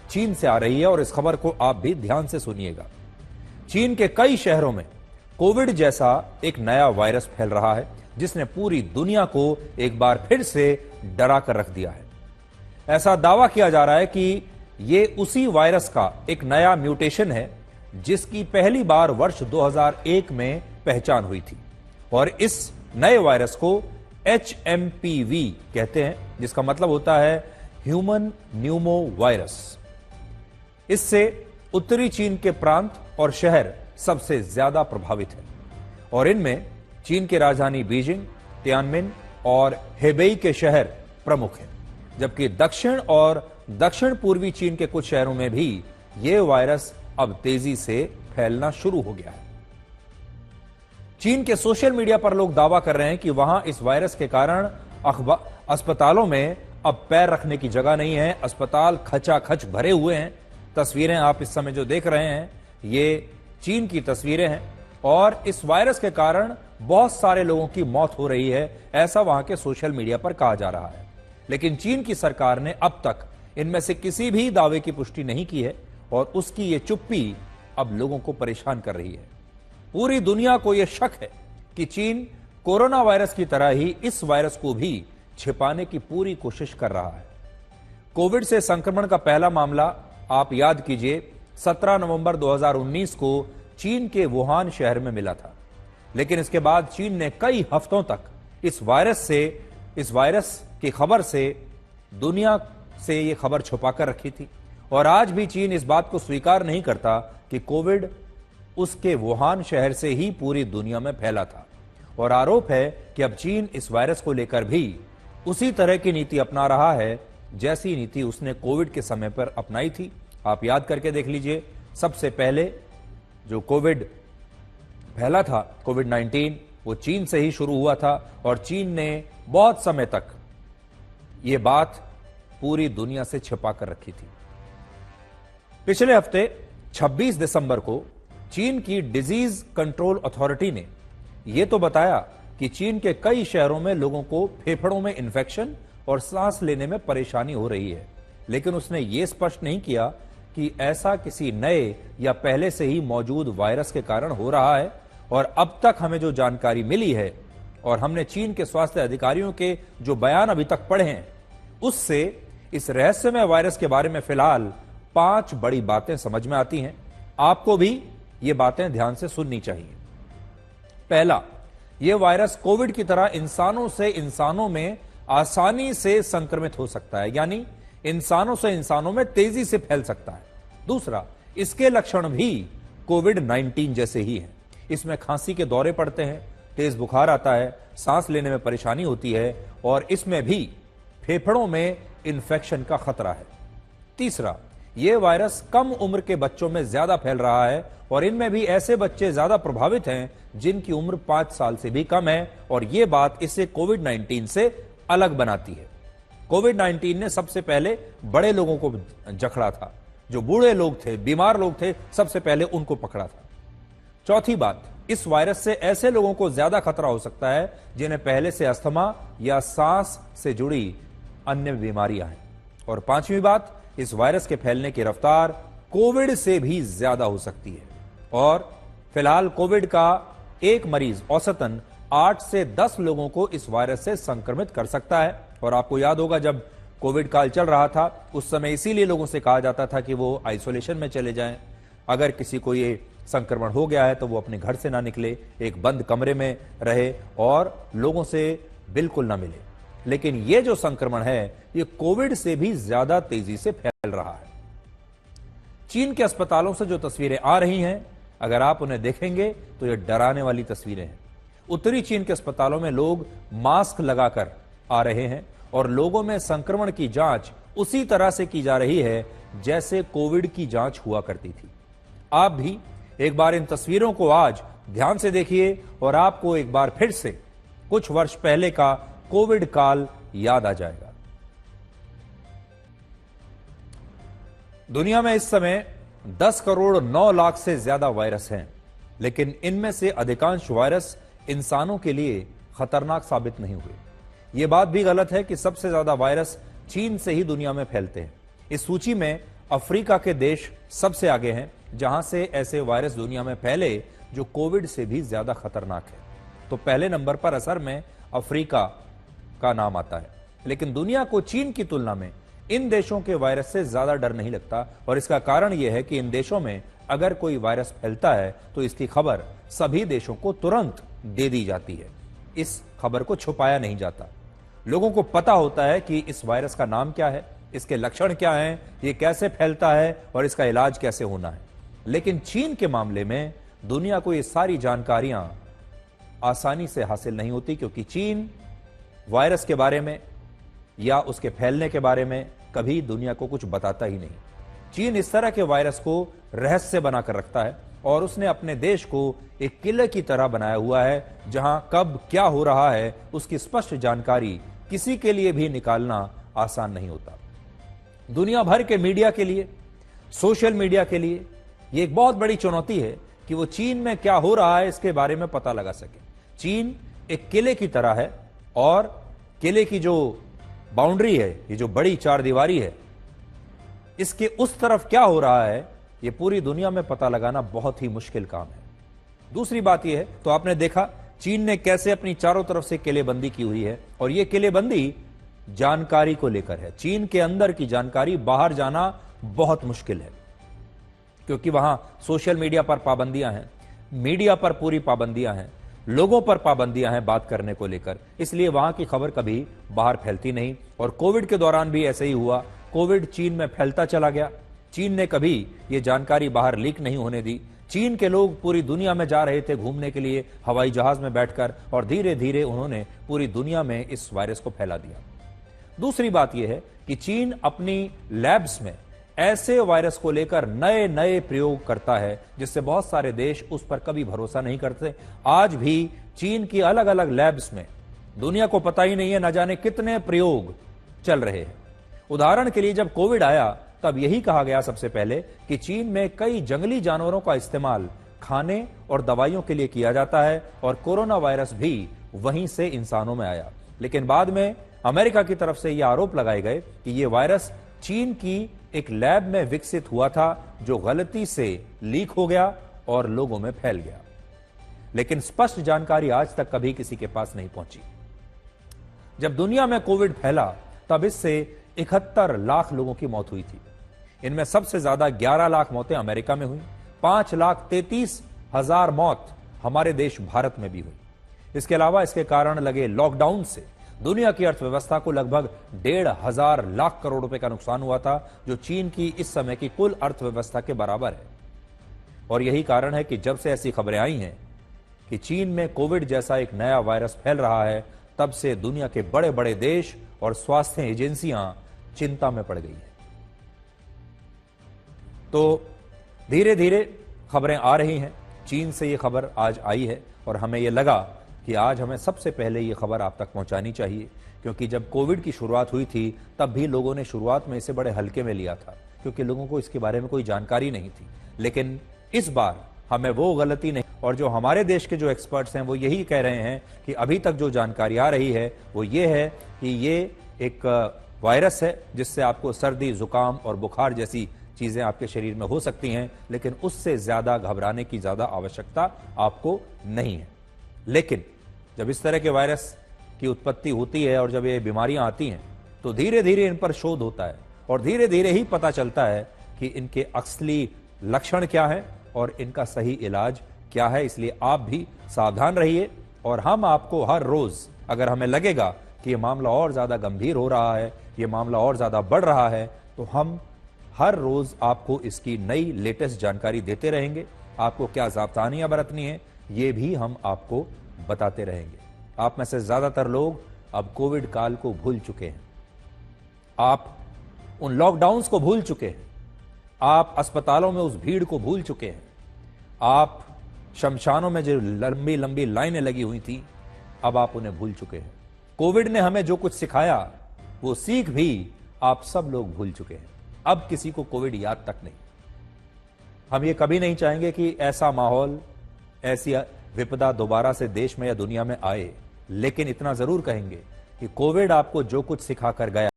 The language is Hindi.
चीन से आ रही है और इस खबर को आप भी ध्यान से सुनिएगा। चीन के कई शहरों में कोविड जैसा एक नया वायरस फैल रहा है जिसने पूरी दुनिया को एक बार फिर से डरा कर रख दिया है। ऐसा दावा किया जा रहा है कि ये उसी वायरस का एक नया म्यूटेशन है जिसकी पहली बार वर्ष 2001 में पहचान हुई थी और इस नए वायरस को HMPV कहते हैं, जिसका मतलब होता है ह्यूमन न्यूमो वायरस। इससे उत्तरी चीन के प्रांत और शहर सबसे ज्यादा प्रभावित हैं और इनमें चीन की राजधानी बीजिंग, तियानमिन और हेबेई के शहर प्रमुख हैं, जबकि दक्षिण और दक्षिण पूर्वी चीन के कुछ शहरों में भी यह वायरस अब तेजी से फैलना शुरू हो गया है। चीन के सोशल मीडिया पर लोग दावा कर रहे हैं कि वहां इस वायरस के कारण अस्पतालों में अब पैर रखने की जगह नहीं है, अस्पताल खचाखच भरे हुए हैं। तस्वीरें आप इस समय जो देख रहे हैं ये चीन की तस्वीरें हैं और इस वायरस के कारण बहुत सारे लोगों की मौत हो रही है, ऐसा वहां के सोशल मीडिया पर कहा जा रहा है। लेकिन चीन की सरकार ने अब तक इनमें से किसी भी दावे की पुष्टि नहीं की है और उसकी ये चुप्पी अब लोगों को परेशान कर रही है। पूरी दुनिया को यह शक है कि चीन कोरोना वायरस की तरह ही इस वायरस को भी छिपाने की पूरी कोशिश कर रहा है। कोविड से संक्रमण का पहला मामला आप याद कीजिए 17 नवंबर 2019 को चीन के वुहान शहर में मिला था, लेकिन इसके बाद चीन ने कई हफ्तों तक इस वायरस की खबर से दुनिया से यह खबर छुपा कर रखी थी और आज भी चीन इस बात को स्वीकार नहीं करता कि कोविड उसके वुहान शहर से ही पूरी दुनिया में फैला था और आरोप है कि अब चीन इस वायरस को लेकर भी उसी तरह की नीति अपना रहा है जैसी नीति उसने कोविड के समय पर अपनाई थी। आप याद करके देख लीजिए, सबसे पहले जो कोविड फैला था, कोविड-19, वो चीन से ही शुरू हुआ था और चीन ने बहुत समय तक ये बात पूरी दुनिया से छिपा कर रखी थी। पिछले हफ्ते 26 दिसंबर को चीन की डिजीज कंट्रोल अथॉरिटी ने यह तो बताया कि चीन के कई शहरों में लोगों को फेफड़ों में इंफेक्शन और सांस लेने में परेशानी हो रही है, लेकिन उसने यह स्पष्ट नहीं किया कि ऐसा किसी नए या पहले से ही मौजूद वायरस के कारण हो रहा है। और अब तक हमें जो जानकारी मिली है और हमने चीन के स्वास्थ्य अधिकारियों के जो बयान अभी तक पढ़े हैं, उससे इस रहस्यमय वायरस के बारे में फिलहाल 5 बड़ी बातें समझ में आती हैं। आपको भी ये बातें ध्यान से सुननी चाहिए। पहला, यह वायरस कोविड की तरह इंसानों से इंसानों में आसानी से संक्रमित हो सकता है, यानी इंसानों से इंसानों में तेजी से फैल सकता है। दूसरा, इसके लक्षण भी कोविड-19 जैसे ही हैं। इसमें खांसी के दौरे पड़ते हैं, तेज बुखार आता है, सांस लेने में परेशानी होती है और इसमें भी फेफड़ों में इंफेक्शन का खतरा है। तीसरा, यह वायरस कम उम्र के बच्चों में ज्यादा फैल रहा है और इनमें भी ऐसे बच्चे ज्यादा प्रभावित हैं जिनकी उम्र 5 साल से भी कम है और यह बात इसे कोविड-19 से अलग बनाती है। कोविड-19 ने सबसे पहले बड़े लोगों को जकड़ा था, जो बूढ़े लोग थे, बीमार लोग थे, सबसे पहले उनको पकड़ा था। चौथी बात, इस वायरस से ऐसे लोगों को ज्यादा खतरा हो सकता है जिन्हें पहले से अस्थमा या सांस से जुड़ी अन्य बीमारियां हैं। और पांचवी बात, इस वायरस के फैलने की रफ्तार कोविड से भी ज्यादा हो सकती है और फिलहाल कोविड का एक मरीज औसतन 8 से 10 लोगों को इस वायरस से संक्रमित कर सकता है। और आपको याद होगा जब कोविड काल चल रहा था उस समय इसीलिए लोगों से कहा जाता था कि वो आइसोलेशन में चले जाएं, अगर किसी को ये संक्रमण हो गया है तो वो अपने घर से ना निकले, एक बंद कमरे में रहे और लोगों से बिल्कुल ना मिले। लेकिन ये जो संक्रमण है ये कोविड से भी ज्यादा तेजी से फैल रहा है। चीन के अस्पतालों से जो तस्वीरें आ रही हैं, अगर आप उन्हें देखेंगे तो ये डराने वाली तस्वीरें हैं। उत्तरी चीन के अस्पतालों में लोग मास्क लगाकर आ रहे हैं और लोगों में संक्रमण की जांच उसी तरह से की जा रही है जैसे कोविड की जांच हुआ करती थी। आप भी एक बार इन तस्वीरों को आज ध्यान से देखिए और आपको एक बार फिर से कुछ वर्ष पहले का कोविड काल याद आ जाएगा। दुनिया में इस समय 10 करोड़ 9 लाख से ज्यादा वायरस हैं, लेकिन इनमें से अधिकांश वायरस इंसानों के लिए खतरनाक साबित नहीं हुए। यह बात भी गलत है कि सबसे ज्यादा वायरस चीन से ही दुनिया में फैलते हैं। इस सूची में अफ्रीका के देश सबसे आगे हैं, जहां से ऐसे वायरस दुनिया में फैले जो कोविड से भी ज्यादा खतरनाक है। तो पहले नंबर पर असर में अफ्रीका का नाम आता है। लेकिन दुनिया को चीन की तुलना में इन देशों के वायरस से ज्यादा डर नहीं लगता, और इसका कारण यह है कि इन देशों में अगर कोई वायरस फैलता है तो इसकी खबर सभी देशों को तुरंत दे दी जाती है। इस खबर को छुपाया नहीं जाता। लोगों को पता होता है कि इस वायरस का नाम क्या है, इसके लक्षण क्या हैं, ये कैसे फैलता है और इसका इलाज कैसे होना है। लेकिन चीन के मामले में दुनिया को ये सारी जानकारियां आसानी से हासिल नहीं होती, क्योंकि चीन वायरस के बारे में या उसके फैलने के बारे में कभी दुनिया को कुछ बताता ही नहीं। चीन इस तरह के वायरस को रहस्य बनाकर रखता है, और उसने अपने देश को एक किले की तरह बनाया हुआ है, जहां कब क्या हो रहा है उसकी स्पष्ट जानकारी किसी के लिए भी निकालना आसान नहीं होता। दुनिया भर के मीडिया के लिए, सोशल मीडिया के लिए यह एक बहुत बड़ी चुनौती है कि वो चीन में क्या हो रहा है इसके बारे में पता लगा सके। चीन एक किले की तरह है, और किले की जो बाउंड्री है, ये जो बड़ी चार दीवारी है, इसके उस तरफ क्या हो रहा है ये पूरी दुनिया में पता लगाना बहुत ही मुश्किल काम है। दूसरी बात यह है, तो आपने देखा चीन ने कैसे अपनी चारों तरफ से किलेबंदी की हुई है, और यह किलेबंदी जानकारी को लेकर है। चीन के अंदर की जानकारी बाहर जाना बहुत मुश्किल है, क्योंकि वहां सोशल मीडिया पर पाबंदियां हैं, मीडिया पर पूरी पाबंदियां हैं, लोगों पर पाबंदियां हैं बात करने को लेकर, इसलिए वहां की खबर कभी बाहर फैलती नहीं। और कोविड के दौरान भी ऐसे ही हुआ। कोविड चीन में फैलता चला गया, चीन ने कभी यह जानकारी बाहर लीक नहीं होने दी। चीन के लोग पूरी दुनिया में जा रहे थे घूमने के लिए हवाई जहाज में बैठकर, और धीरे धीरे उन्होंने पूरी दुनिया में इस वायरस को फैला दिया। दूसरी बात यह है कि चीन अपनी लैब्स में ऐसे वायरस को लेकर नए नए प्रयोग करता है, जिससे बहुत सारे देश उस पर कभी भरोसा नहीं करते। आज भी चीन की अलग अलग लैब्स में दुनिया को पता ही नहीं है न जाने कितने प्रयोग चल रहे हैं। उदाहरण के लिए जब कोविड आया तब यही कहा गया सबसे पहले कि चीन में कई जंगली जानवरों का इस्तेमाल खाने और दवाइयों के लिए किया जाता है, और कोरोना वायरस भी वहीं से इंसानों में आया। लेकिन बाद में अमेरिका की तरफ से यह आरोप लगाए गए कि यह वायरस चीन की एक लैब में विकसित हुआ था, जो गलती से लीक हो गया और लोगों में फैल गया। लेकिन स्पष्ट जानकारी आज तक कभी किसी के पास नहीं पहुंची। जब दुनिया में कोविड फैला तब इससे 71 लाख लोगों की मौत हुई थी। इनमें सबसे ज्यादा 11 लाख मौतें अमेरिका में हुई, 5,33,000 मौत हमारे देश भारत में भी हुई। इसके अलावा इसके कारण लगे लॉकडाउन से दुनिया की अर्थव्यवस्था को लगभग 1,500 लाख करोड़ रुपए का नुकसान हुआ था, जो चीन की इस समय की कुल अर्थव्यवस्था के बराबर है। और यही कारण है कि जब से ऐसी खबरें आई हैं कि चीन में कोविड जैसा एक नया वायरस फैल रहा है, तब से दुनिया के बड़े बड़े देश और स्वास्थ्य एजेंसियां चिंता में पड़ गई है। तो धीरे धीरे खबरें आ रही हैं। चीन से ये खबर आज आई है, और हमें यह लगा कि आज हमें सबसे पहले ये खबर आप तक पहुंचानी चाहिए, क्योंकि जब कोविड की शुरुआत हुई थी तब भी लोगों ने शुरुआत में इसे बड़े हल्के में लिया था, क्योंकि लोगों को इसके बारे में कोई जानकारी नहीं थी। लेकिन इस बार हमें वो गलती नहीं, और जो हमारे देश के जो एक्सपर्ट्स हैं वो यही कह रहे हैं कि अभी तक जो जानकारी आ रही है वो ये है कि ये एक वायरस है जिससे आपको सर्दी, जुकाम और बुखार जैसी चीजें आपके शरीर में हो सकती हैं, लेकिन उससे ज्यादा घबराने की ज्यादा आवश्यकता आपको नहीं है। लेकिन जब इस तरह के वायरस की उत्पत्ति होती है और जब ये बीमारियां आती हैं, तो धीरे धीरे इन पर शोध होता है, और धीरे धीरे ही पता चलता है कि इनके असली लक्षण क्या है और इनका सही इलाज क्या है। इसलिए आप भी सावधान रहिए, और हम आपको हर रोज, अगर हमें लगेगा कि ये मामला और ज्यादा गंभीर हो रहा है, ये मामला और ज्यादा बढ़ रहा है, तो हम हर रोज आपको इसकी नई लेटेस्ट जानकारी देते रहेंगे। आपको क्या सावधानियां बरतनी है ये भी हम आपको बताते रहेंगे। आप में से ज्यादातर लोग अब कोविड काल को भूल चुके हैं, आप उन लॉकडाउन्स को भूल चुके हैं, आप अस्पतालों में उस भीड़ को भूल चुके हैं, आप शमशानों में जो लंबी लंबी लाइनें लगी हुई थी अब आप उन्हें भूल चुके हैं। कोविड ने हमें जो कुछ सिखाया वो सीख भी आप सब लोग भूल चुके हैं। अब किसी को कोविड याद तक नहीं। हम ये कभी नहीं चाहेंगे कि ऐसा माहौल, ऐसी विपदा दोबारा से देश में या दुनिया में आए, लेकिन इतना जरूर कहेंगे कि कोविड आपको जो कुछ सिखा कर गया